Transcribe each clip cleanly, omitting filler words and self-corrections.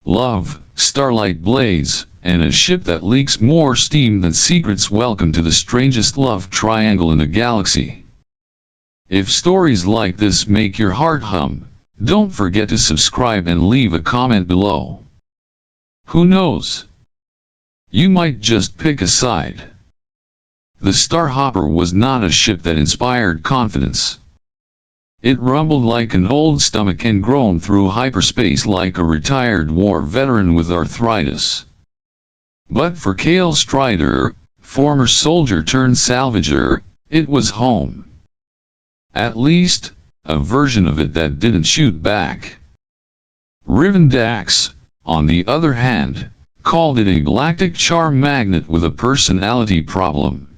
love, starlight blaze, and a ship that leaks more steam than secrets. Welcome to the strangest love triangle in the galaxy. If stories like this make your heart hum, don't forget to subscribe and leave a comment below. Who knows? You might just pick a side. The Starhopper was not a ship that inspired confidence. It rumbled like an old stomach and groaned through hyperspace like a retired war veteran with arthritis. But for Kale Strider, former soldier turned salvager, it was home. At least, a version of it that didn't shoot back. Riven Dax, on the other hand, called it a galactic charm magnet with a personality problem.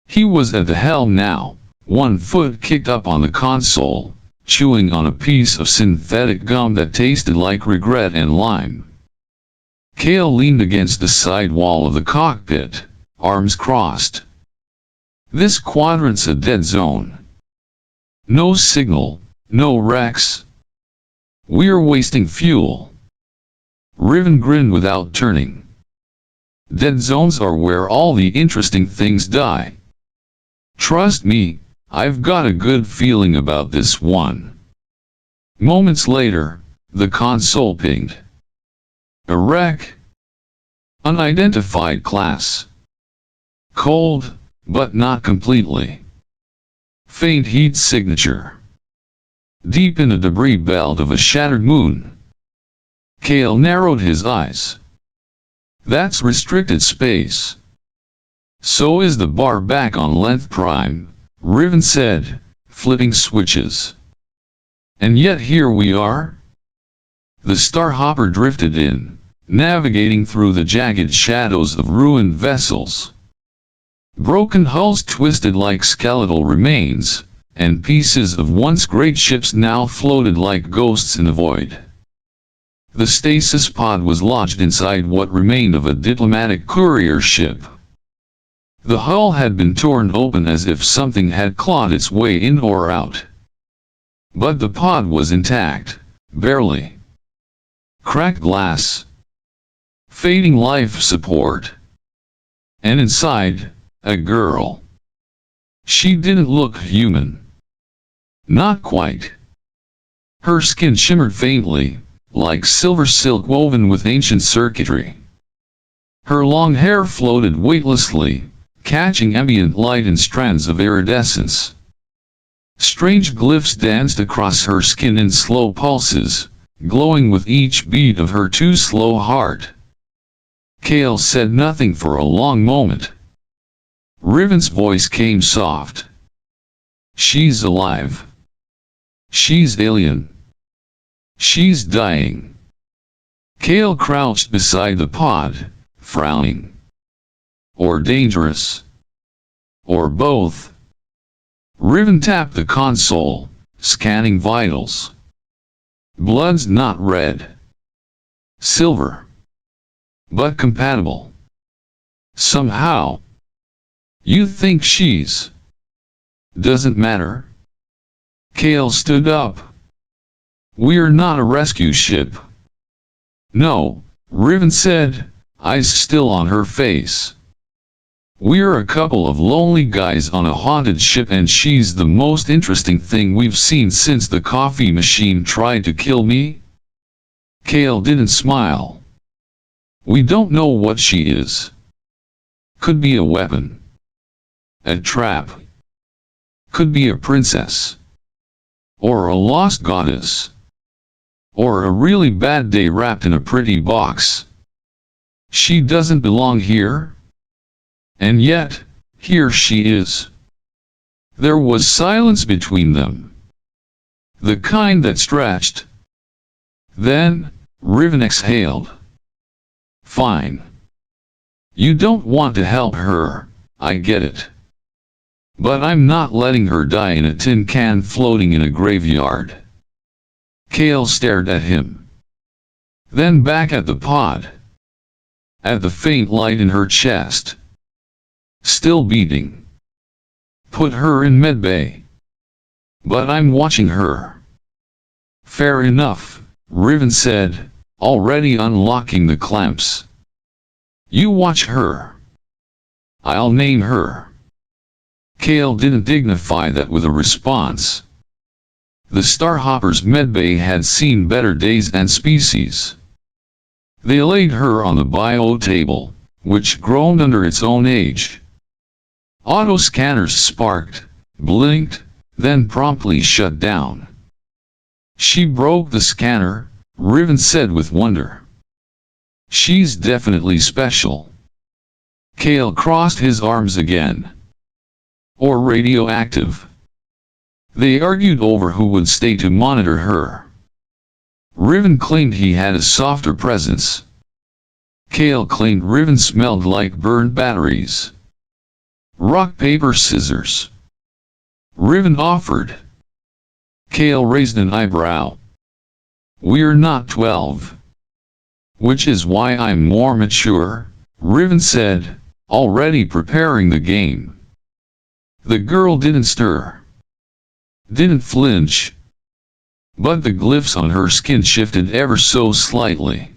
He was at the helm now, one foot kicked up on the console, chewing on a piece of synthetic gum that tasted like regret and lime. Kale leaned against the side wall of the cockpit, arms crossed. This quadrant's a dead zone. No signal, no Rex. We're wasting fuel. Riven grinned without turning. Dead zones are where all the interesting things die. Trust me, I've got a good feeling about this one. Moments later, the console pinged. A wreck. Unidentified class. Cold, but not completely. Faint heat signature. Deep in a debris belt of a shattered moon. Kale narrowed his eyes. That's restricted space. So is the bar back on length prime, Riven said, flipping switches. And yet here we are? The Starhopper drifted in, navigating through the jagged shadows of ruined vessels. Broken hulls twisted like skeletal remains, and pieces of once great ships now floated like ghosts in the void. The stasis pod was lodged inside what remained of a diplomatic courier ship. The hull had been torn open as if something had clawed its way in or out. But the pod was intact, barely. Cracked glass. Fading life support. And inside, a girl. She didn't look human. Not quite. Her skin shimmered faintly, like silver silk woven with ancient circuitry. Her long hair floated weightlessly, catching ambient light in strands of iridescence. Strange glyphs danced across her skin in slow pulses, glowing with each beat of her too slow heart. Kale said nothing for a long moment. Riven's voice came soft. She's alive. She's alien. She's dying. Kale crouched beside the pod, frowning. Or dangerous. Or both. Riven tapped the console, scanning vitals. Blood's not red. Silver. But compatible. Somehow. You think she's... Doesn't matter. Kale stood up. We're not a rescue ship. No, Riven said, eyes still on her face. We're a couple of lonely guys on a haunted ship, and she's the most interesting thing we've seen since the coffee machine tried to kill me. Kale didn't smile. We don't know what she is. Could be a weapon. A trap. Could be a princess. Or a lost goddess. Or a really bad day wrapped in a pretty box. She doesn't belong here. And yet, here she is. There was silence between them. The kind that stretched. Then, Riven exhaled. Fine. You don't want to help her, I get it. But I'm not letting her die in a tin can floating in a graveyard. Kale stared at him. Then back at the pod. At the faint light in her chest. Still beating. Put her in medbay. But I'm watching her. Fair enough, Riven said, already unlocking the clamps. You watch her. I'll name her. Kale didn't dignify that with a response. The Starhopper's medbay had seen better days and species. They laid her on the bio table, which groaned under its own age. Auto scanners sparked, blinked, then promptly shut down. She broke the scanner, Riven said with wonder. She's definitely special. Kale crossed his arms again. Or radioactive. They argued over who would stay to monitor her. Riven claimed he had a softer presence. Kale claimed Riven smelled like burned batteries. Rock, paper, scissors. Riven offered. Kale raised an eyebrow. We're not 12. Which is why I'm more mature, Riven said, already preparing the game. The girl didn't stir. Didn't flinch. But the glyphs on her skin shifted ever so slightly.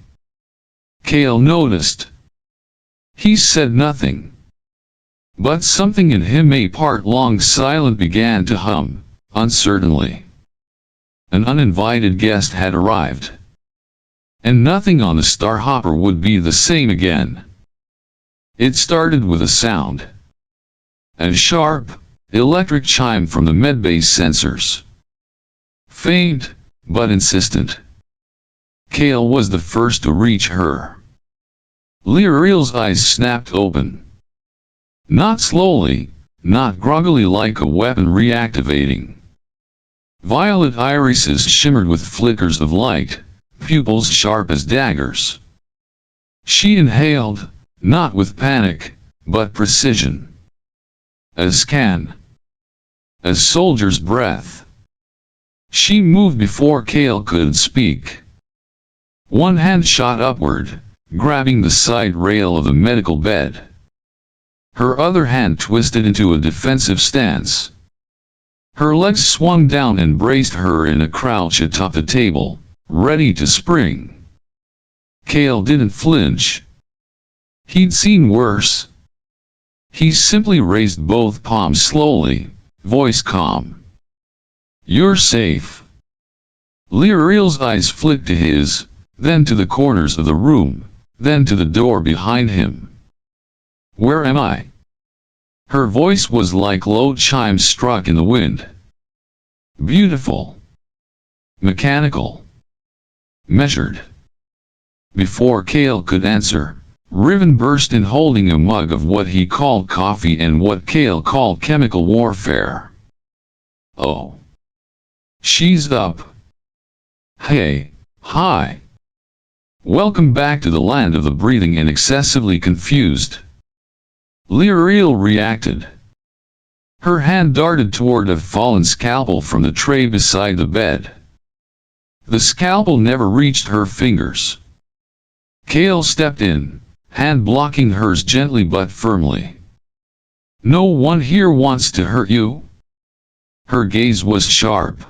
Kale noticed. He said nothing. But something in him, a part long silent, began to hum, uncertainly. An uninvited guest had arrived. And nothing on the Starhopper would be the same again. It started with a sound. A sharp, electric chime from the medbay sensors. Faint, but insistent. Kale was the first to reach her. Lyriel's eyes snapped open. Not slowly, not groggily like a weapon reactivating. Violet irises shimmered with flickers of light, pupils sharp as daggers. She inhaled, not with panic, but precision. A scan. A soldier's breath. She moved before Kale could speak. One hand shot upward, grabbing the side rail of the medical bed. Her other hand twisted into a defensive stance. Her legs swung down and braced her in a crouch atop the table, ready to spring. Kale didn't flinch. He'd seen worse. He simply raised both palms slowly, voice calm. You're safe. Lyriel's eyes flicked to his, then to the corners of the room, then to the door behind him. Where am I? Her voice was like low chimes struck in the wind. Beautiful. Mechanical. Measured. Before Kale could answer, Riven burst in holding a mug of what he called coffee and what Kale called chemical warfare. Oh. She's up. Hey, hi. Welcome back to the land of the breathing and excessively confused. Lyriel reacted. Her hand darted toward a fallen scalpel from the tray beside the bed. The scalpel never reached her fingers. Kale stepped in, hand blocking hers gently but firmly. No one here wants to hurt you. Her gaze was sharp.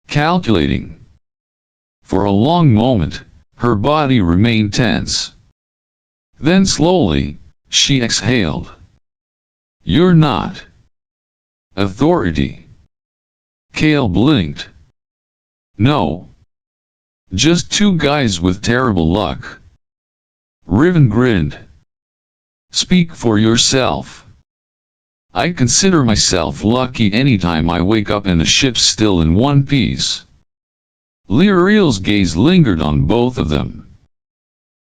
Calculating. For a long moment, her body remained tense. Then slowly, she exhaled. You're not. Authority. Kale blinked. No. Just two guys with terrible luck. Riven grinned. Speak for yourself. I consider myself lucky anytime I wake up and the ship's still in one piece. Lyriel's gaze lingered on both of them.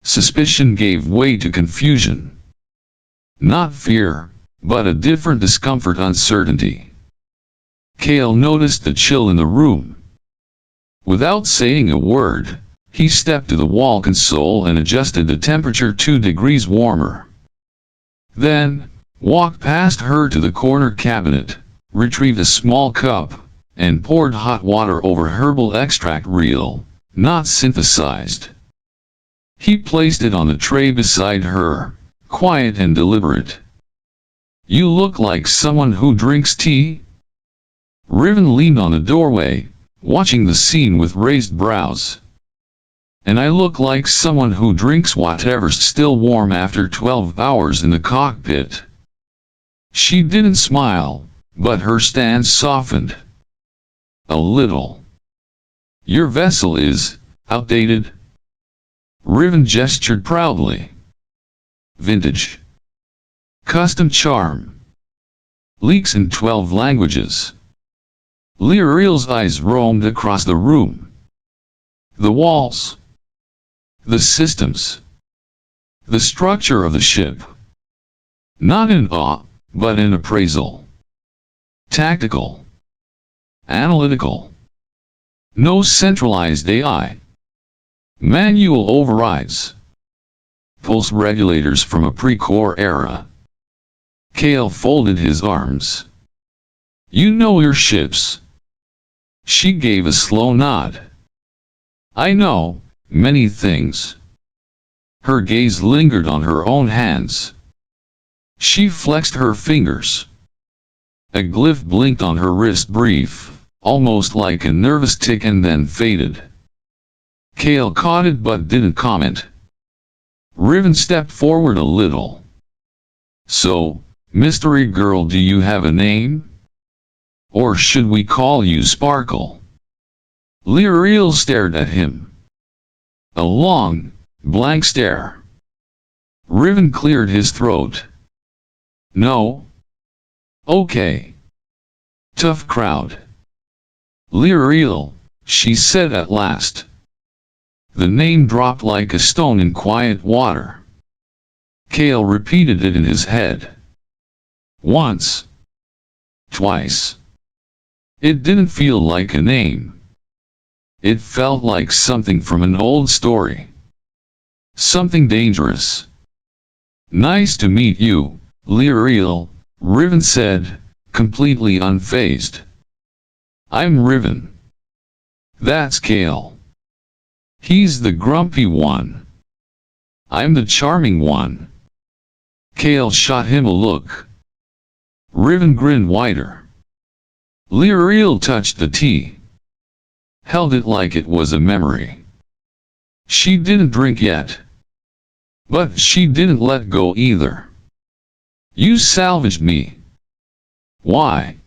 Suspicion gave way to confusion. Not fear, but a different discomfort, uncertainty. Kale noticed the chill in the room. Without saying a word, he stepped to the wall console and adjusted the temperature 2 degrees warmer. Then, walked past her to the corner cabinet, retrieved a small cup, and poured hot water over herbal extract, real, not synthesized. He placed it on the tray beside her, quiet and deliberate. You look like someone who drinks tea. Riven leaned on the doorway, watching the scene with raised brows. And I look like someone who drinks whatever's still warm after 12 hours in the cockpit. She didn't smile, but her stance softened. A little. Your vessel is outdated. Riven gestured proudly. Vintage. Custom charm. Leaks in 12 languages. Lyriel's eyes roamed across the room. The walls. The systems. The structure of the ship. Not in awe, but in appraisal. Tactical. Analytical. No centralized AI. Manual overrides. Pulse regulators from a pre-core era. Kale folded his arms. You know your ships. She gave a slow nod. I know many things. Her gaze lingered on her own hands. She flexed her fingers. A glyph blinked on her wrist brief, almost like a nervous tick, and then faded. Kale caught it but didn't comment. Riven stepped forward a little. So, mystery girl, do you have a name? Or should we call you Sparkle? Lyriel stared at him. A long, blank stare. Riven cleared his throat. No. Okay. Tough crowd. Lyriel, she said at last. The name dropped like a stone in quiet water. Kale repeated it in his head. Once. Twice. It didn't feel like a name. It felt like something from an old story. Something dangerous. Nice to meet you, Lyriel, Riven said, completely unfazed. I'm Riven. That's Kale. He's the grumpy one. I'm the charming one. Kale shot him a look. Riven grinned wider. Lyriel touched the tea. Held it like it was a memory. She didn't drink yet. But she didn't let go either. You salvaged me. Why?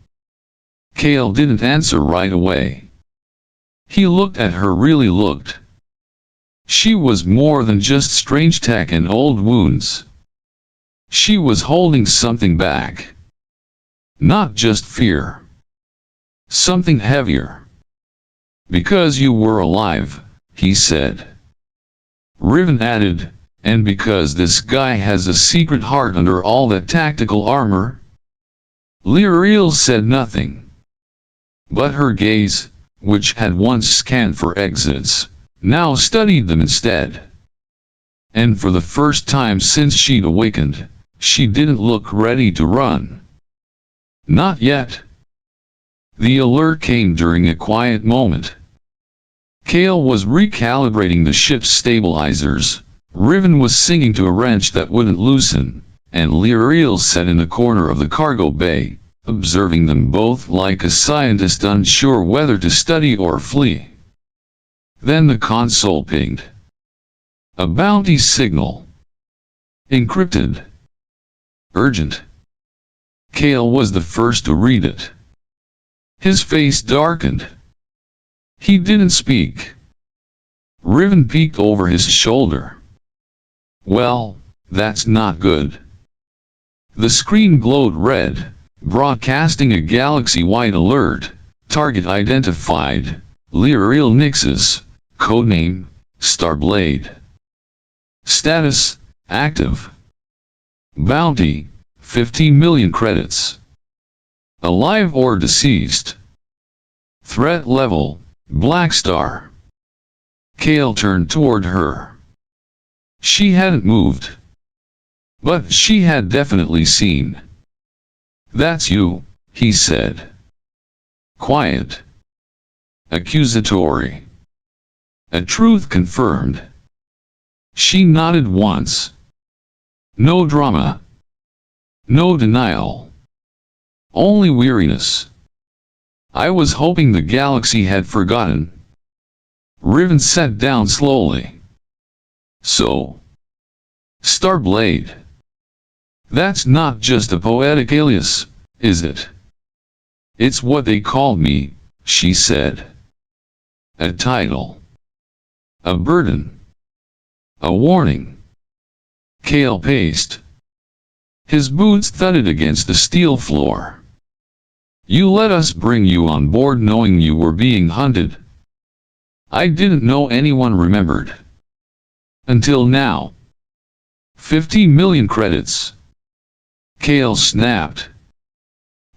Kale didn't answer right away. He looked at her, really looked. She was more than just strange tech and old wounds. She was holding something back. Not just fear. Something heavier. Because you were alive, he said. Riven added, and because this guy has a secret heart under all that tactical armor. Lyriel said nothing. But her gaze, which had once scanned for exits, now studied them instead. And for the first time since she'd awakened, she didn't look ready to run. Not yet. The alert came during a quiet moment. Kale was recalibrating the ship's stabilizers, Riven was singing to a wrench that wouldn't loosen, and Lyriel sat in the corner of the cargo bay, observing them both like a scientist unsure whether to study or flee. Then the console pinged. A bounty signal. Encrypted. Urgent. Kale was the first to read it. His face darkened. He didn't speak. Riven peeked over his shoulder. Well, that's not good. The screen glowed red, broadcasting a galaxy-wide alert. Target identified. Lyriel Nixus. Codename, Starblade. Status, active. Bounty, 15 million credits. Alive or deceased. Threat level, Black Star. Kale turned toward her. She hadn't moved. But she had definitely seen. That's you, he said. Quiet. Accusatory. A truth confirmed. She nodded once. No drama. No denial. Only weariness. I was hoping the galaxy had forgotten. Riven sat down slowly. So, Starblade. That's not just a poetic alias, is it? It's what they called me, she said. A title. A burden. A warning. Kale paced. His boots thudded against the steel floor. You let us bring you on board knowing you were being hunted. I didn't know anyone remembered. Until now. 50 million credits. Kale snapped.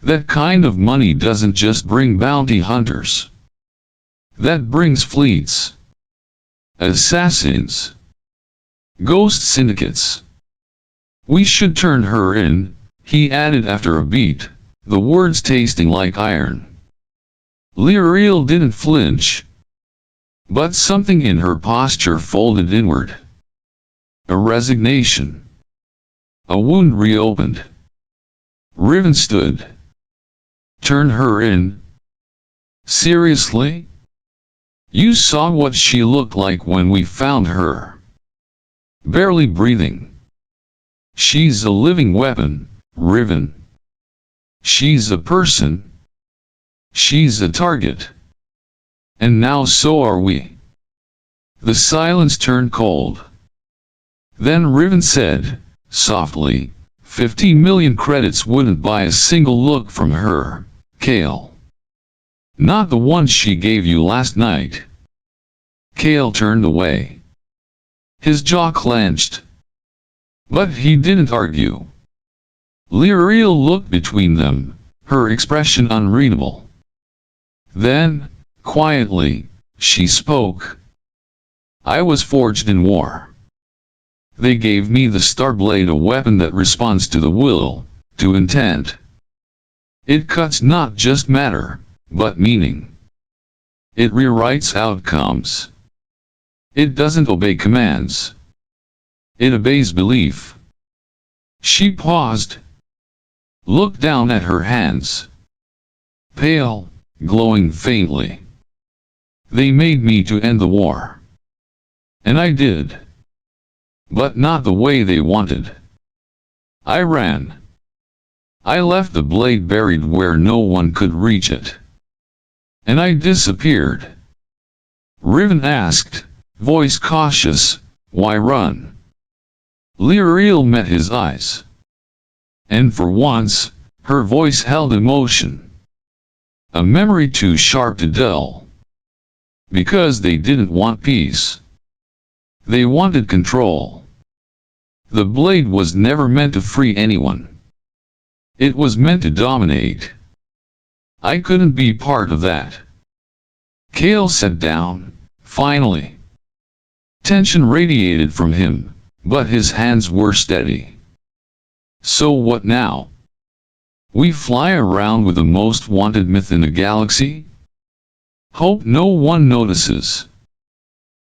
That kind of money doesn't just bring bounty hunters. That brings fleets. Assassins. Ghost syndicates. We should turn her in, he added after a beat, the words tasting like iron. Lyriel didn't flinch. But something in her posture folded inward. A resignation. A wound reopened. Riven stood. Turn her in? Seriously? You saw what she looked like when we found her. Barely breathing. She's a living weapon, Riven. She's a person. She's a target. And now so are we. The silence turned cold. Then Riven said, softly, 50 million credits wouldn't buy a single look from her, Kale. Not the one she gave you last night. Kale turned away. His jaw clenched. But he didn't argue. Lyriel looked between them, her expression unreadable. Then, quietly, she spoke. I was forged in war. They gave me the Starblade, a weapon that responds to the will, to intent. It cuts not just matter, but meaning. It rewrites outcomes. It doesn't obey commands. It obeys belief. She paused. Looked down at her hands. Pale, glowing faintly. They made me to end the war. And I did. But not the way they wanted. I ran. I left the blade buried where no one could reach it. And I disappeared. Riven asked, voice cautious, why run? Lyriel met his eyes. And for once, her voice held emotion. A memory too sharp to dull. Because they didn't want peace. They wanted control. The blade was never meant to free anyone. It was meant to dominate. I couldn't be part of that. Kale sat down, finally. Tension radiated from him, but his hands were steady. So what now? We fly around with the most wanted myth in the galaxy? Hope no one notices.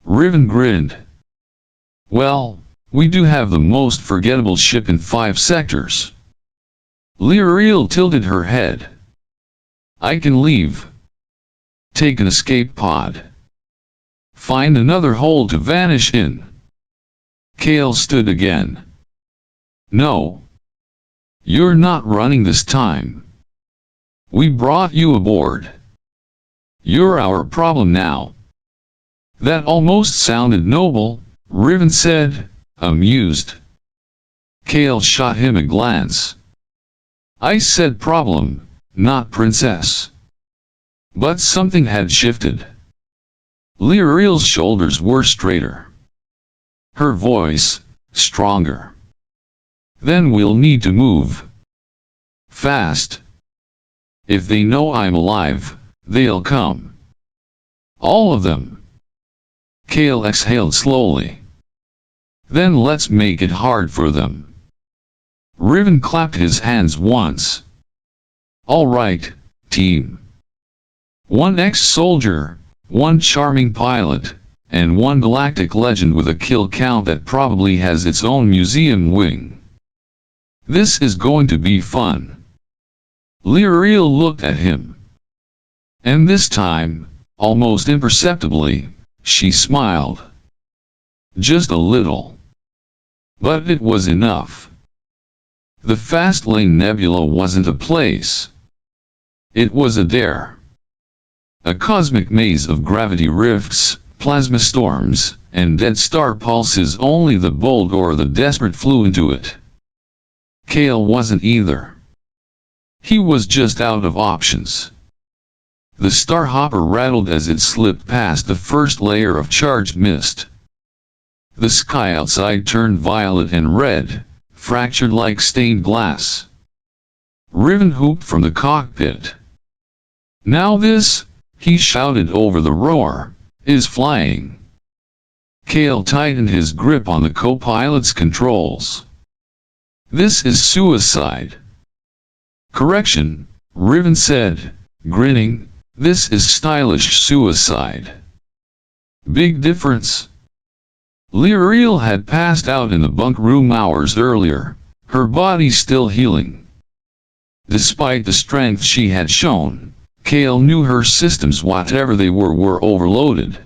Riven grinned. Well, we do have the most forgettable ship in 5 sectors. Lyriel tilted her head. I can leave. Take an escape pod. Find another hole to vanish in. Kale stood again. No. You're not running this time. We brought you aboard. You're our problem now. That almost sounded noble, Riven said, amused. Kale shot him a glance. I said problem, not princess. But something had shifted. Lyriel's shoulders were straighter. Her voice, stronger. Then we'll need to move. Fast. If they know I'm alive, they'll come. All of them. Kale exhaled slowly. Then let's make it hard for them. Riven clapped his hands once. All right, team. 1 ex-soldier, 1 charming pilot, and 1 galactic legend with a kill count that probably has its own museum wing. This is going to be fun. Lyriel looked at him. And this time, almost imperceptibly, She smiled. Just a little. But it was enough. The fast lane nebula wasn't a place. It was a dare. A cosmic maze of gravity rifts, plasma storms, and dead star pulses. Only the bold or the desperate flew into it. Kale wasn't either. He was just out of options. The starhopper rattled as it slipped past the first layer of charged mist. The sky outside turned violet and red, fractured like stained glass. Riven whooped from the cockpit. Now this, he shouted over the roar, is flying. Kale tightened his grip on the co-pilot's controls. This is suicide. Correction, Riven said, grinning, this is stylish suicide. Big difference. Lyriel had passed out in the bunk room hours earlier, her body still healing. Despite the strength she had shown, Kale knew her systems, whatever they were overloaded.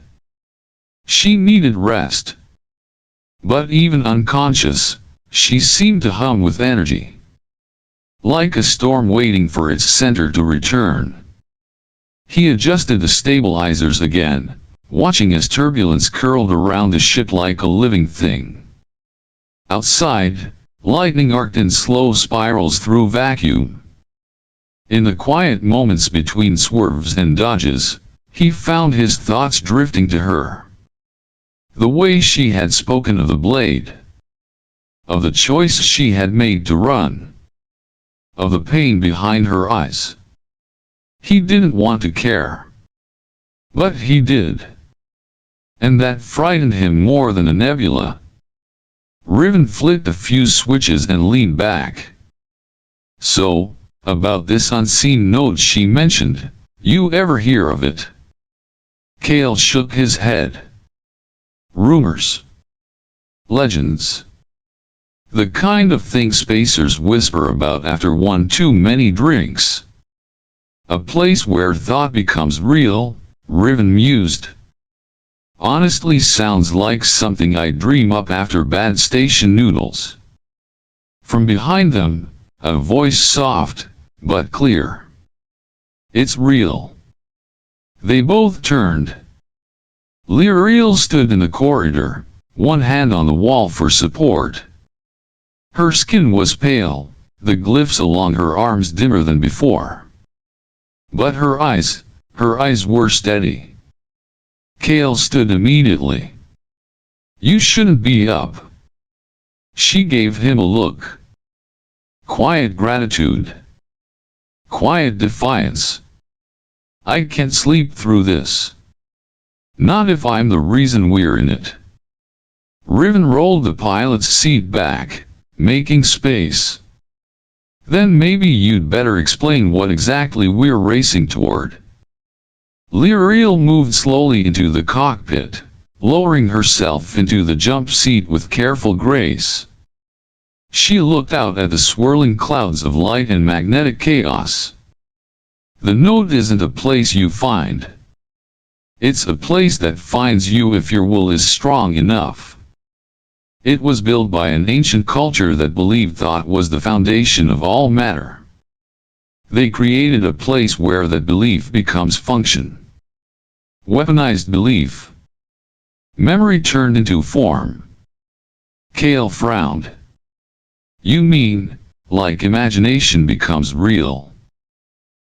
She needed rest. But even unconscious, she seemed to hum with energy. Like a storm waiting for its center to return. He adjusted the stabilizers again, watching as turbulence curled around the ship like a living thing. Outside, lightning arced in slow spirals through vacuum. In the quiet moments between swerves and dodges, he found his thoughts drifting to her. The way she had spoken of the blade. Of the choice she had made to run. Of the pain behind her eyes. He didn't want to care. But he did. And that frightened him more than a nebula. Riven flicked a few switches and leaned back. So, about this unseen node she mentioned, you ever hear of it? Kale shook his head. Rumors. Legends. The kind of thing spacers whisper about after one too many drinks. A place where thought becomes real, Riven mused. Honestly sounds like something I dream up after bad station noodles. From behind them, a voice soft, but clear. It's real. They both turned. Lyriel stood in the corridor, one hand on the wall for support. Her skin was pale, the glyphs along her arms dimmer than before. But her eyes were steady. Kale stood immediately. You shouldn't be up. She gave him a look. Quiet gratitude. Quiet defiance. I can't sleep through this. Not if I'm the reason we're in it. Riven rolled the pilot's seat back, making space. Then maybe you'd better explain what exactly we're racing toward. Lyriel moved slowly into the cockpit, lowering herself into the jump seat with careful grace. She looked out at the swirling clouds of light and magnetic chaos. The node isn't a place you find. It's a place that finds you if your will is strong enough. It was built by an ancient culture that believed thought was the foundation of all matter. They created a place where that belief becomes function. Weaponized belief. Memory turned into form. Kale frowned. You mean, like imagination becomes real?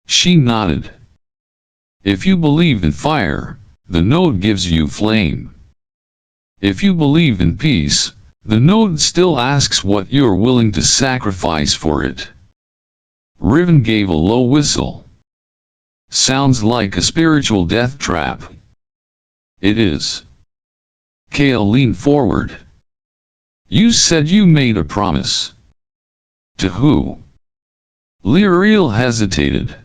She nodded. If you believe in fire, the node gives you flame. If you believe in peace, the node still asks what you're willing to sacrifice for it. Riven gave a low whistle. Sounds like a spiritual death trap. It is. Kale leaned forward. You said you made a promise. To who? Lyriel hesitated.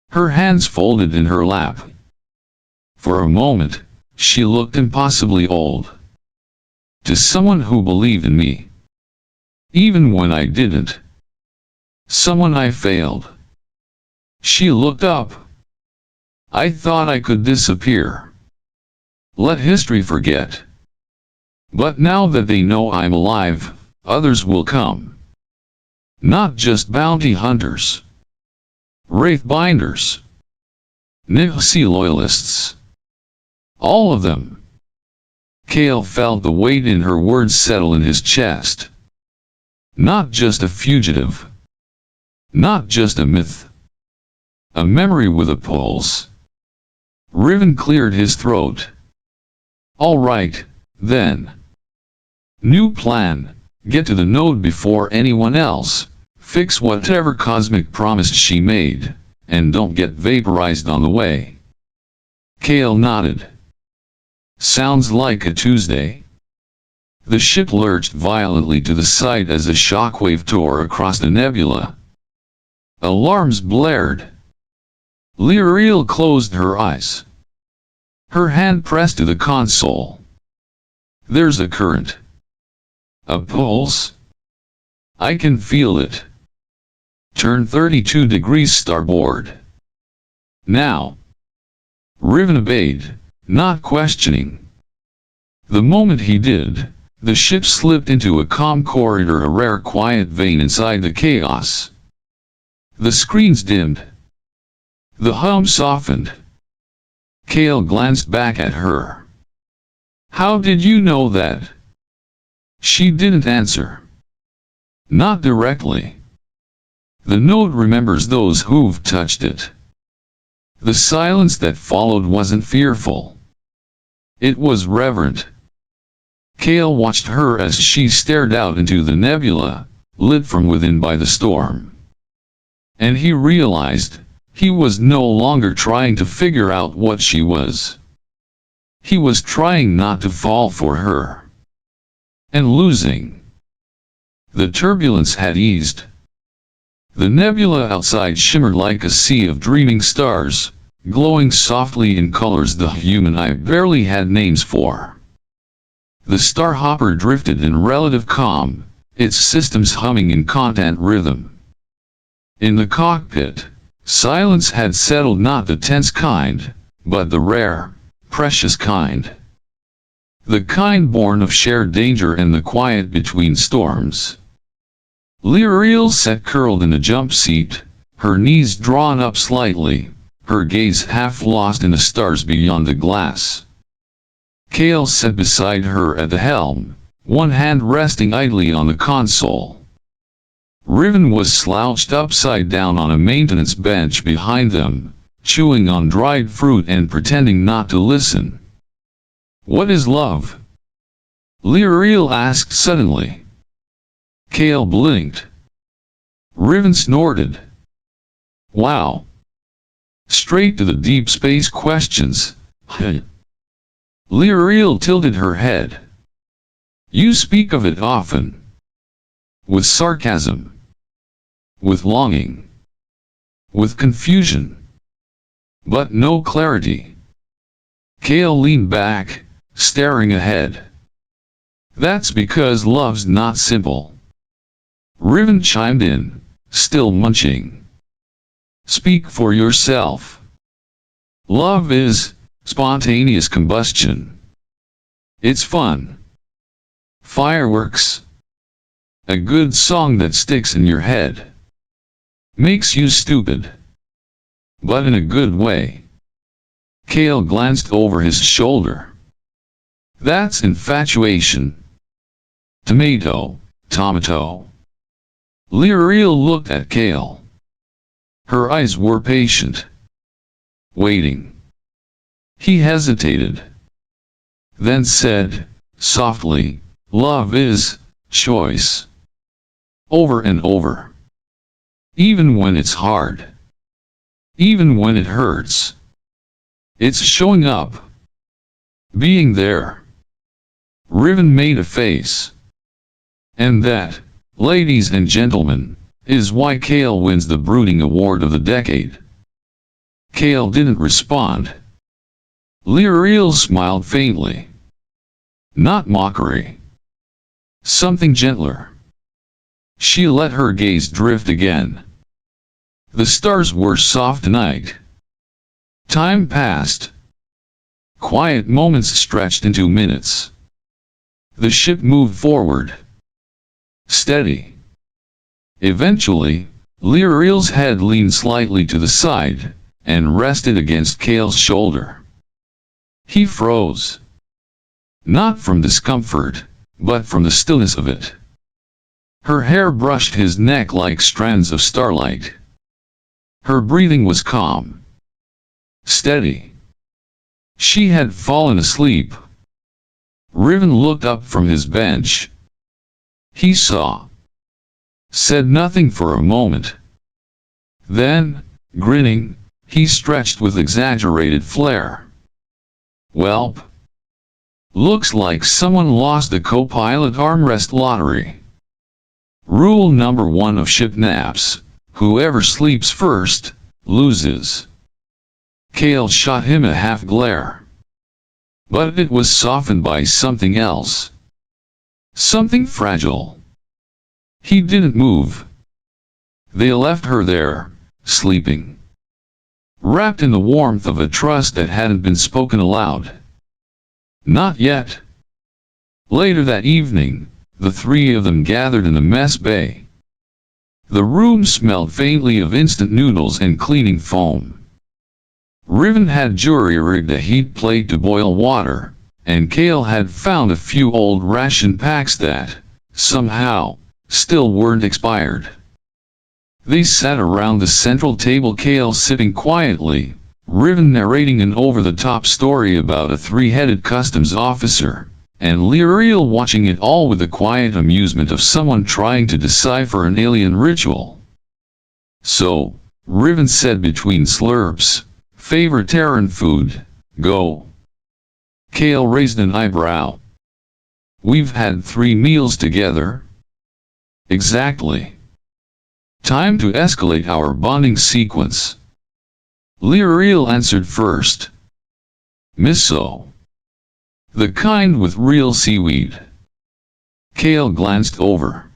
Her hands folded in her lap. For a moment, she looked impossibly old. To someone who believed in me. Even when I didn't. Someone I failed. She looked up. I thought I could disappear. Let history forget. But now that they know I'm alive, others will come. Not just bounty hunters. Wraithbinders. Nihilist loyalists. All of them. Kale felt the weight in her words settle in his chest. Not just a fugitive. Not just a myth. A memory with a pulse. Riven cleared his throat. All right, then. New plan. Get to the node before anyone else. Fix whatever cosmic promise she made, and don't get vaporized on the way. Kale nodded. Sounds like a Tuesday. The ship lurched violently to the side as a shockwave tore across the nebula. Alarms blared. Lyriel closed her eyes. Her hand pressed to the console. There's a current. A pulse? I can feel it. Turn 32 degrees starboard. Now. Riven obeyed, not questioning. The moment he did, the ship slipped into a calm corridor, a rare quiet vein inside the chaos. The screens dimmed. The hum softened. Kale glanced back at her. How did you know that? She didn't answer. Not directly. The node remembers those who've touched it. The silence that followed wasn't fearful. It was reverent. Kale watched her as she stared out into the nebula, lit from within by the storm. And he realized, he was no longer trying to figure out what she was. He was trying not to fall for her. And losing. The turbulence had eased. The nebula outside shimmered like a sea of dreaming stars, glowing softly in colors the human eye barely had names for. The Starhopper drifted in relative calm, its systems humming in content rhythm. In the cockpit, silence had settled, not the tense kind, but the rare, precious kind. The kind born of shared danger and the quiet between storms. Lyriel sat curled in a jump seat, her knees drawn up slightly, her gaze half lost in the stars beyond the glass. Kale sat beside her at the helm, one hand resting idly on the console. Riven was slouched upside down on a maintenance bench behind them, chewing on dried fruit and pretending not to listen. What is love? Lyriel asked suddenly. Kale blinked. Riven snorted. Wow. Straight to the deep space questions, huh? Lyriel tilted her head. You speak of it often. With sarcasm. With longing. With confusion. But no clarity. Kale leaned back, staring ahead. That's because love's not simple. Riven chimed in, still munching. Speak for yourself. Love is spontaneous combustion. It's fun. Fireworks. A good song that sticks in your head. Makes you stupid. But in a good way. Kale glanced over his shoulder. That's infatuation. Tomato. Lyriel looked at Kale. Her eyes were patient. Waiting. He hesitated. Then said, softly, love is choice. Over and over. Even when it's hard. Even when it hurts. It's showing up. Being there. Riven made a face. And that, ladies and gentlemen, is why Kale wins the Brooding Award of the Decade. Kale didn't respond. Lyriel smiled faintly. Not mockery. Something gentler. She let her gaze drift again. The stars were soft tonight. Time passed. quiet moments stretched into minutes. The ship moved forward. Steady. Eventually, Lyriel's head leaned slightly to the side, and rested against Kale's shoulder. He froze. Not from discomfort, but from the stillness of it. Her hair brushed his neck like strands of starlight. Her breathing was calm. Steady. She had fallen asleep. Riven looked up from his bench. He saw. Said nothing for a moment. Then, grinning, he stretched with exaggerated flair. Welp. Looks like someone lost the co-pilot armrest lottery. Rule number 1 of ship naps: whoever sleeps first, loses. Kale shot him a half glare. But it was softened by something else. Something fragile. He didn't move. They left her there, sleeping. Wrapped in the warmth of a trust that hadn't been spoken aloud. Not yet. Later that evening, the three of them gathered in the mess bay. The room smelled faintly of instant noodles and cleaning foam. Riven had jury-rigged a heat plate to boil water, and Kale had found a few old ration packs that, somehow, still weren't expired. They sat around the central table, Kale sitting quietly, Riven narrating an over-the-top story about a three-headed customs officer, and Lyriel watching it all with the quiet amusement of someone trying to decipher an alien ritual. So, Riven said between slurps, "Favorite Terran food, go." Kale raised an eyebrow. "We've had 3 meals together." "Exactly. Time to escalate our bonding sequence." Lyriel answered first. "Miso. The kind with real seaweed." Kale glanced over.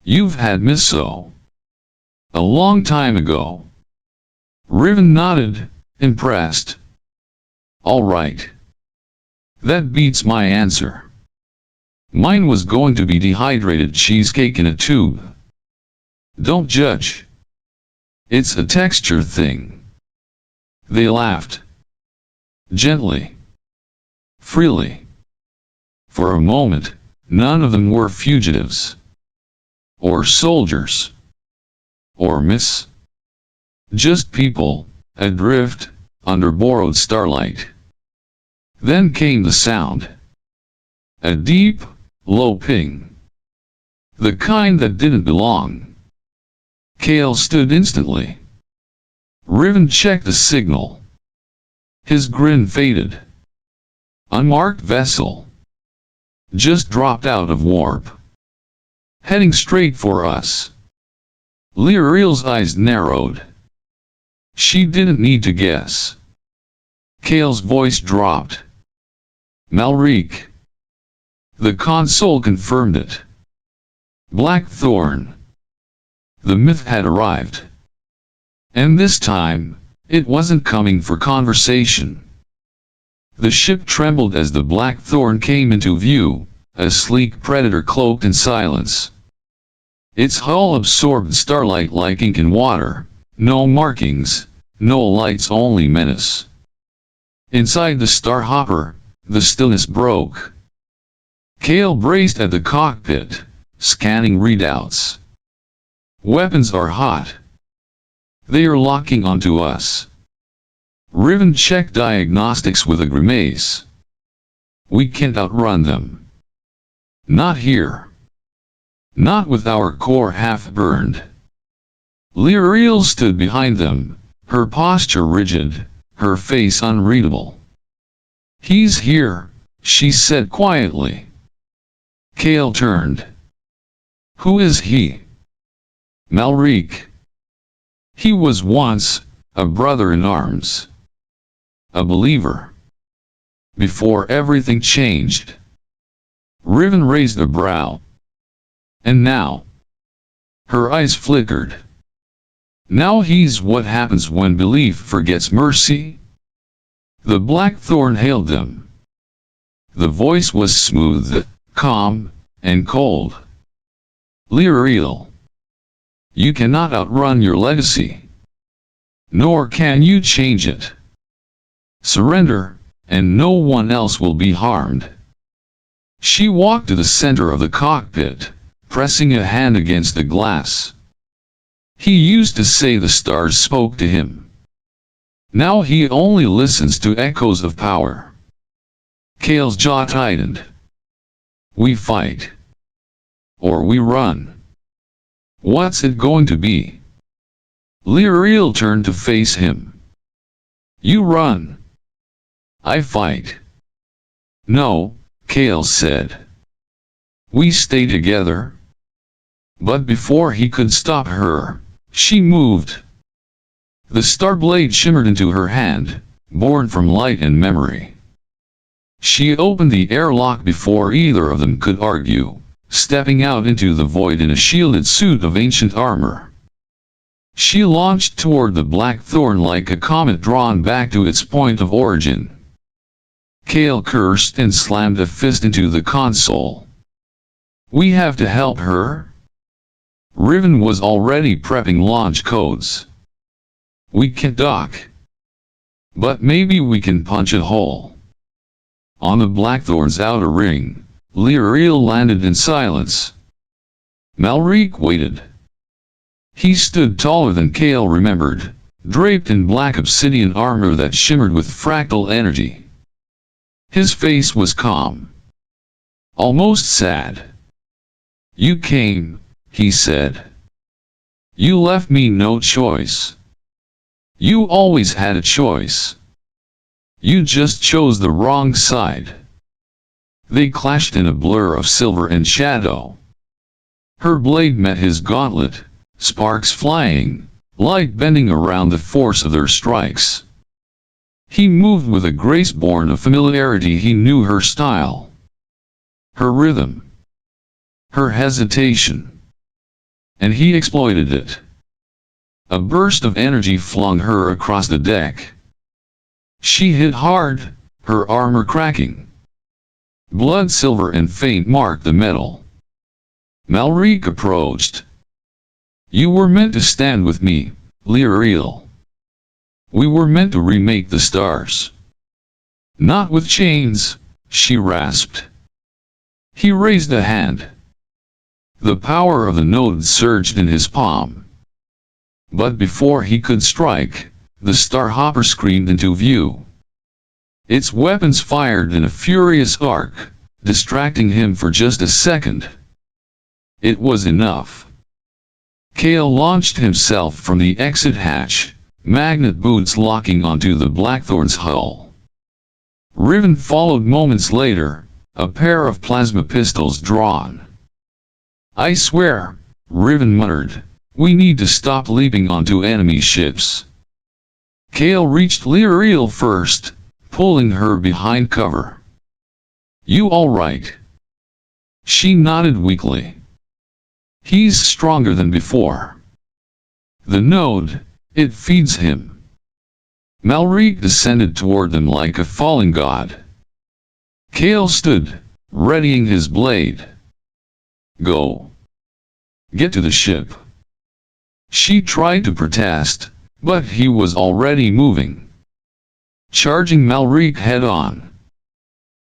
"You've had miso." "A long time ago." Riven nodded, impressed. "All right. That beats my answer. Mine was going to be dehydrated cheesecake in a tube." "Don't judge. It's a texture thing." They laughed. Gently. Freely. For a moment, none of them were fugitives. Or soldiers. Or myths. Just people, adrift, under borrowed starlight. Then came the sound. A deep, low ping. The kind that didn't belong. Kale stood instantly. Riven checked the signal. His grin faded. Unmarked vessel. Just dropped out of warp. Heading straight for us. Lyriel's eyes narrowed. She didn't need to guess. Kale's voice dropped. "Malrique." The console confirmed it. Blackthorn. The myth had arrived. And this time, it wasn't coming for conversation. The ship trembled as the Blackthorn came into view, a sleek predator cloaked in silence. Its hull absorbed starlight like ink in water, no markings, no lights, only menace. Inside the Starhopper, the stillness broke. Kale braced at the cockpit, scanning readouts. Weapons are hot. They are locking onto us. Riven checked diagnostics with a grimace. We can't outrun them. Not here. Not with our core half burned. Lyriel stood behind them, her posture rigid, her face unreadable. "He's here," she said quietly. Kale turned. "Who is he?" "Malrique. He was once a brother in arms. A believer. Before everything changed." Riven raised a brow. "And now?" Her eyes flickered. "Now he's what happens when belief forgets mercy?" The blackthorn hailed them. The voice was smooth, calm, and cold. Leoriel, you cannot outrun your legacy. Nor can you change it. Surrender, and no one else will be harmed. She walked to the center of the cockpit, pressing a hand against the glass. He used to say the stars spoke to him. Now he only listens to echoes of power. Kale's jaw tightened. We fight. Or we run. What's it going to be? Leoriel turned to face him. You run. I fight. No, Kale said. We stay together. But before he could stop her, she moved. The star blade shimmered into her hand, born from light and memory. She opened the airlock before either of them could argue, stepping out into the void in a shielded suit of ancient armor. She launched toward the blackthorn like a comet drawn back to its point of origin. Kale cursed and slammed a fist into the console. We have to help her? Riven was already prepping launch codes. We can dock. But maybe we can punch a hole. On the blackthorn's outer ring, Leoriel landed in silence. Malric waited. He stood taller than Kale remembered, draped in black obsidian armor that shimmered with fractal energy. His face was calm. Almost sad. You came, he said. You left me no choice. You always had a choice. You just chose the wrong side. They clashed in a blur of silver and shadow. Her blade met his gauntlet, sparks flying, light bending around the force of their strikes. He moved with a grace born of familiarity. He knew her style, her rhythm, her hesitation, and he exploited it. A burst of energy flung her across the deck. She hit hard, her armor cracking. Blood, silver and faint marked the metal. Malric approached. You were meant to stand with me, Leoriel. We were meant to remake the stars. Not with chains, she rasped. He raised a hand. The power of the node surged in his palm. But before he could strike, the Starhopper screamed into view. Its weapons fired in a furious arc, distracting him for just a second. It was enough. Kale launched himself from the exit hatch, magnet boots locking onto the Blackthorn's hull. Riven followed moments later, a pair of plasma pistols drawn. I swear, Riven muttered, we need to stop leaping onto enemy ships. Kale reached Leoriel first, pulling her behind cover. You alright? She nodded weakly. He's stronger than before. The node, it feeds him. Malric descended toward them like a fallen god. Kale stood, readying his blade. Go. Get to the ship. She tried to protest, but he was already moving. Charging Malric head-on.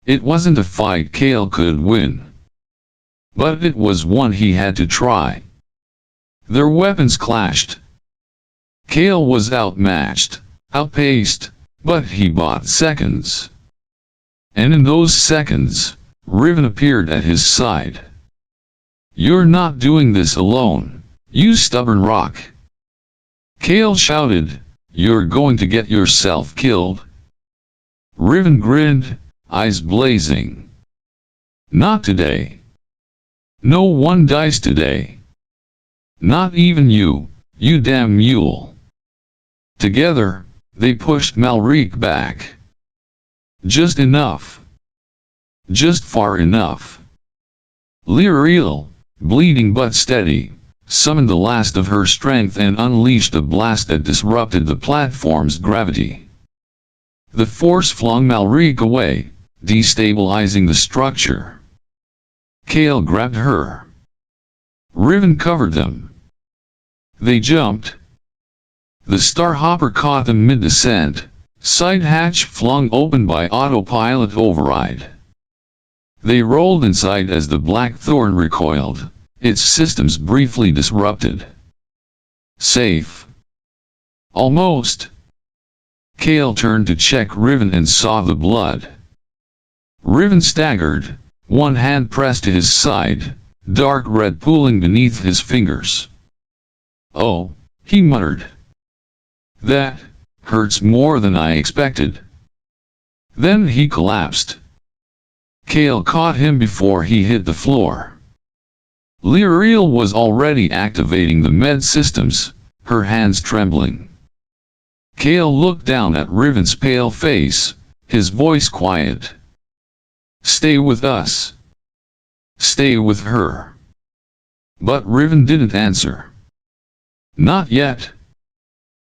It wasn't a fight Kale could win. But it was one he had to try. Their weapons clashed. Kale was outmatched, outpaced, but he bought seconds. And in those seconds, Riven appeared at his side. You're not doing this alone, you stubborn rock. Kale shouted, you're going to get yourself killed. Riven grinned, eyes blazing. Not today. No one dies today. Not even you, you damn mule. Together, they pushed Malric back. Just enough. Just far enough. Leoriel, bleeding but steady, summoned the last of her strength and unleashed a blast that disrupted the platform's gravity. The force flung Malrique away, destabilizing the structure. Kale grabbed her. Riven covered them. They jumped. The Starhopper caught them mid-descent, side hatch flung open by autopilot override. They rolled inside as the Blackthorn recoiled, its systems briefly disrupted. Safe. Almost. Kale turned to check Riven and saw the blood. Riven staggered, one hand pressed to his side, dark red pooling beneath his fingers. "Oh," he muttered. "That hurts more than I expected." Then he collapsed. Kale caught him before he hit the floor. Lyriel was already activating the med systems, her hands trembling. Kale looked down at Riven's pale face, his voice quiet. "Stay with us. Stay with her." But Riven didn't answer. Not yet.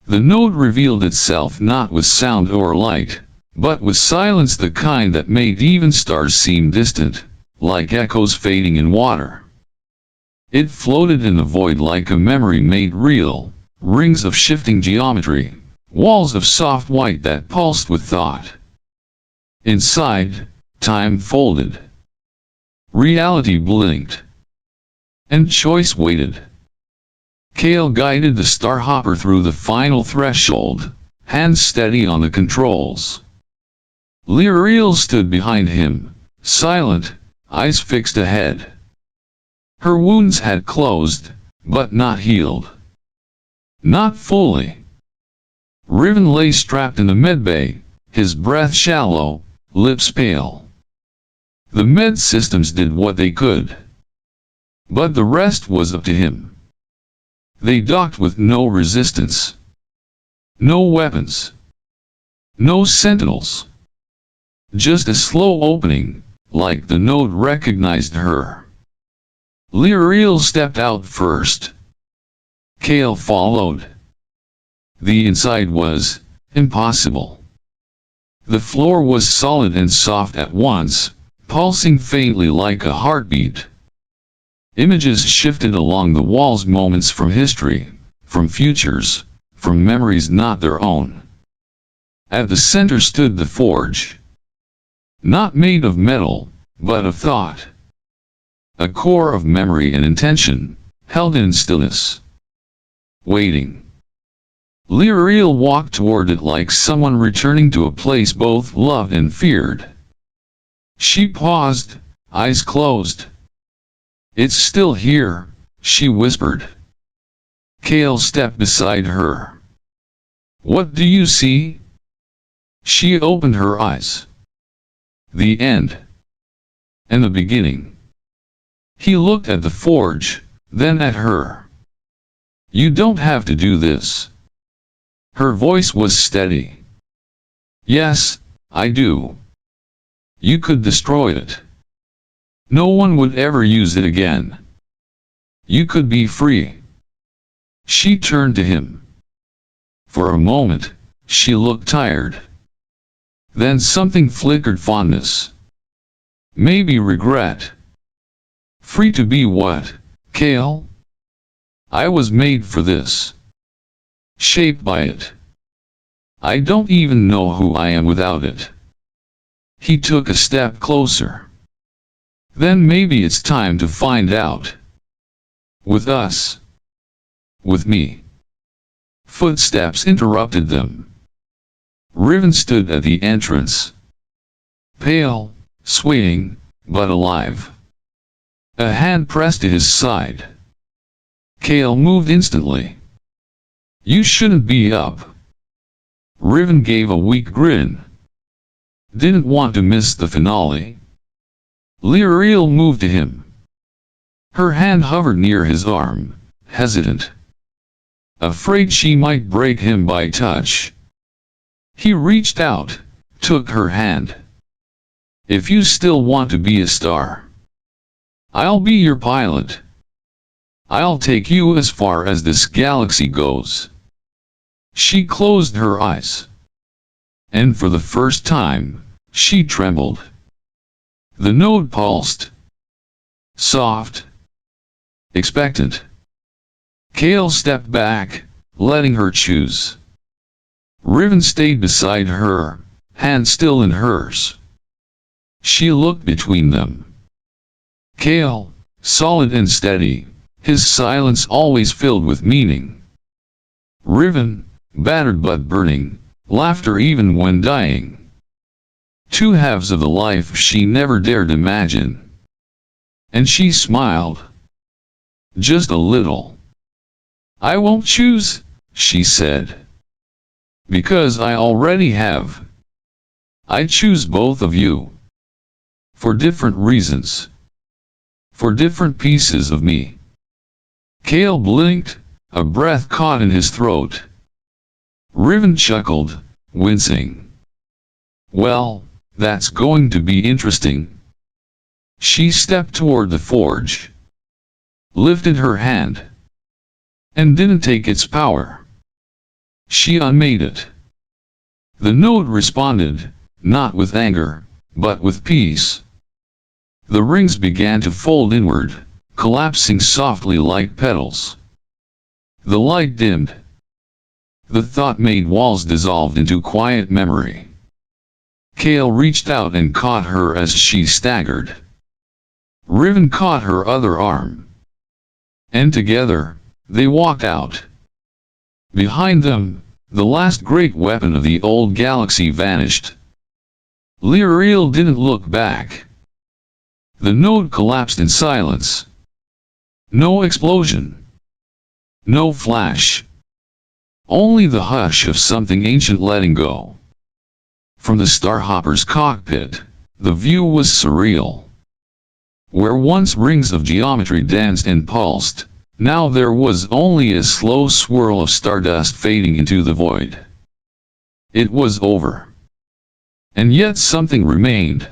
The node revealed itself not with sound or light, but with silence, the kind that made even stars seem distant, like echoes fading in water. It floated in the void like a memory made real, rings of shifting geometry, walls of soft white that pulsed with thought. Inside, time folded. Reality blinked. And choice waited. Kale guided the Starhopper through the final threshold, hands steady on the controls. Lyriel stood behind him, silent, eyes fixed ahead. Her wounds had closed, but not healed. Not fully. Riven lay strapped in the medbay, his breath shallow, lips pale. The med systems did what they could. But the rest was up to him. They docked with no resistance. No weapons. No sentinels. Just a slow opening, like the node recognized her. Lyriel stepped out first. Kale followed. The inside was impossible. The floor was solid and soft at once, pulsing faintly like a heartbeat. Images shifted along the walls, moments from history, from futures, from memories not their own. At the center stood the forge. Not made of metal, but of thought. A core of memory and intention, held in stillness. Waiting. Lyriel walked toward it like someone returning to a place both loved and feared. She paused, eyes closed. "It's still here," she whispered. Kale stepped beside her. "What do you see?" She opened her eyes. "The end. And the beginning." He looked at the forge, then at her. "You don't have to do this." Her voice was steady. "Yes, I do. You could destroy it. No one would ever use it again. You could be free." She turned to him. For a moment, she looked tired. Then something flickered, fondness. Maybe regret. "Free to be what, Kale? I was made for this. Shaped by it. I don't even know who I am without it." He took a step closer. "Then maybe it's time to find out. With us. With me." Footsteps interrupted them. Riven stood at the entrance. Pale, swaying, but alive. A hand pressed to his side. Kale moved instantly. "You shouldn't be up." Riven gave a weak grin. Didn't want to miss the finale. Lyriel moved to him. Her hand hovered near his arm, hesitant. Afraid she might break him by touch. He reached out, took her hand. "If you still want to be a star, I'll be your pilot. I'll take you as far as this galaxy goes." She closed her eyes. and for the first time, she trembled. The note pulsed. Soft. Expectant. Kale stepped back, letting her choose. Riven stayed beside her, hand still in hers. She looked between them. Kale, solid and steady, his silence always filled with meaning. Riven, battered but burning, laughter even when dying. Two halves of the life she never dared imagine. And she smiled. Just a little. I won't choose, she said. Because I already have. I choose both of you. For different reasons. For different pieces of me. Kale blinked, a breath caught in his throat. Riven chuckled, wincing. Well, that's going to be interesting. She stepped toward the forge. Lifted her hand. And didn't take its power. She unmade it. The note responded, not with anger, but with peace. The rings began to fold inward, collapsing softly like petals. The light dimmed. The thought-made walls dissolved into quiet memory. Kale reached out and caught her as she staggered. Riven caught her other arm. And together, they walked out. Behind them, the last great weapon of the old galaxy vanished. Lyriel didn't look back. The node collapsed in silence. No explosion. No flash. Only the hush of something ancient letting go. From the Starhopper's cockpit, the view was surreal. Where once rings of geometry danced and pulsed, now there was only a slow swirl of stardust fading into the void. It was over. And yet something remained.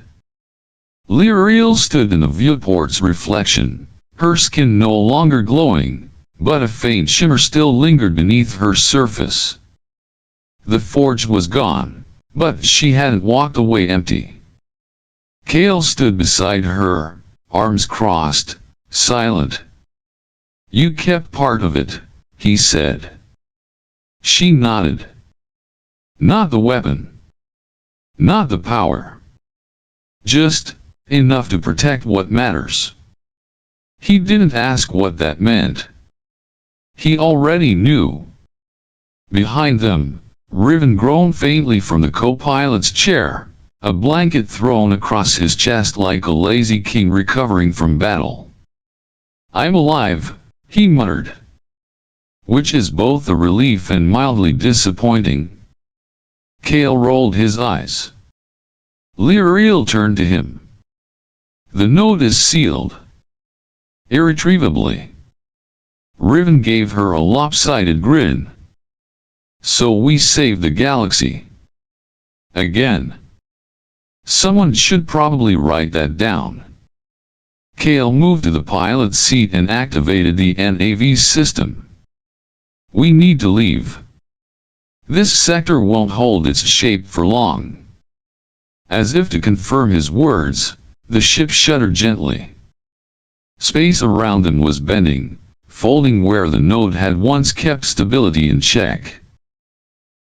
Lyriel stood in the viewport's reflection, her skin no longer glowing, but a faint shimmer still lingered beneath her surface. The forge was gone, but she hadn't walked away empty. Kale stood beside her, arms crossed, silent. You kept part of it, he said. She nodded. Not the weapon. Not the power. Just enough to protect what matters. He didn't ask what that meant. He already knew. Behind them, Riven groaned faintly from the co-pilot's chair, a blanket thrown across his chest like a lazy king recovering from battle. I'm alive, he muttered. Which is both a relief and mildly disappointing. Kale rolled his eyes. Lyriel turned to him. The note is sealed. Irretrievably. Riven gave her a lopsided grin. So we saved the galaxy. Again. Someone should probably write that down. Kale moved to the pilot's seat and activated the NAV system. We need to leave. This sector won't hold its shape for long. As if to confirm his words, the ship shuddered gently. Space around them was bending, folding where the node had once kept stability in check.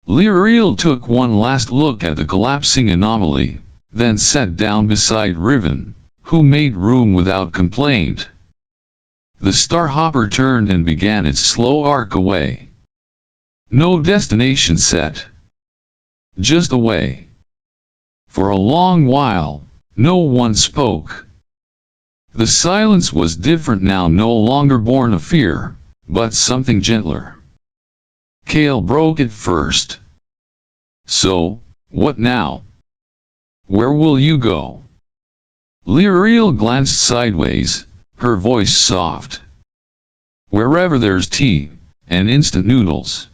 Lyriel took one last look at the collapsing anomaly, then sat down beside Riven, who made room without complaint. The Starhopper turned and began its slow arc away. No destination set. Just away. For a long while, no one spoke. The silence was different now, no longer born of fear, but something gentler. Kale broke it first. So, what now? Where will you go? Lyriel glanced sideways, her voice soft. Wherever there's tea, and instant noodles.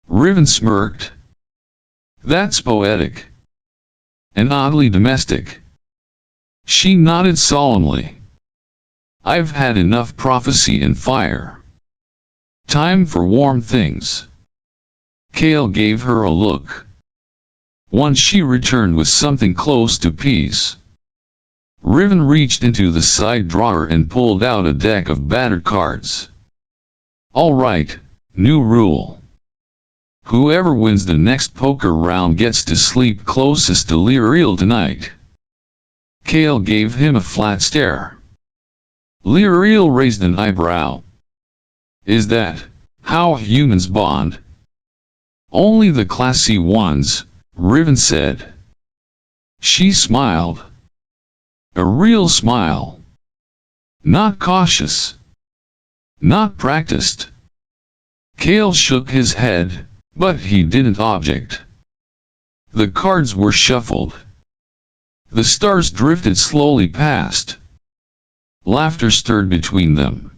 Riven smirked. That's poetic. And oddly domestic. She nodded solemnly. I've had enough prophecy and fire. Time for warm things. Kale gave her a look. Once she returned with something close to peace. Riven reached into the side drawer and pulled out a deck of battered cards. Alright, new rule. Whoever wins the next poker round gets to sleep closest to Lyriel tonight. Kale gave him a flat stare. Lyriel raised an eyebrow. Is that how humans bond? Only the classy ones, Riven said. She smiled. A real smile. Not cautious. Not practiced. Kale shook his head, but he didn't object. The cards were shuffled. The stars drifted slowly past. Laughter stirred between them.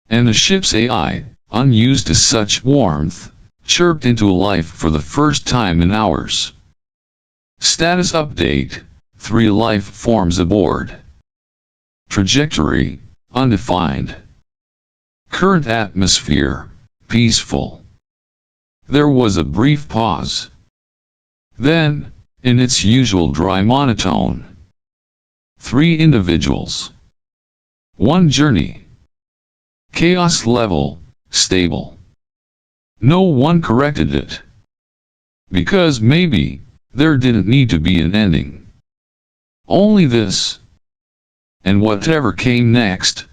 And the ship's AI, unused to such warmth, chirped into life for the first time in hours. Status update, 3 life forms aboard. Trajectory, undefined. Current atmosphere, peaceful. There was a brief pause. Then, in its usual dry monotone. 3 individuals. 1 journey. Chaos level, stable. No one corrected it. Because maybe, there didn't need to be an ending. Only this. And whatever came next,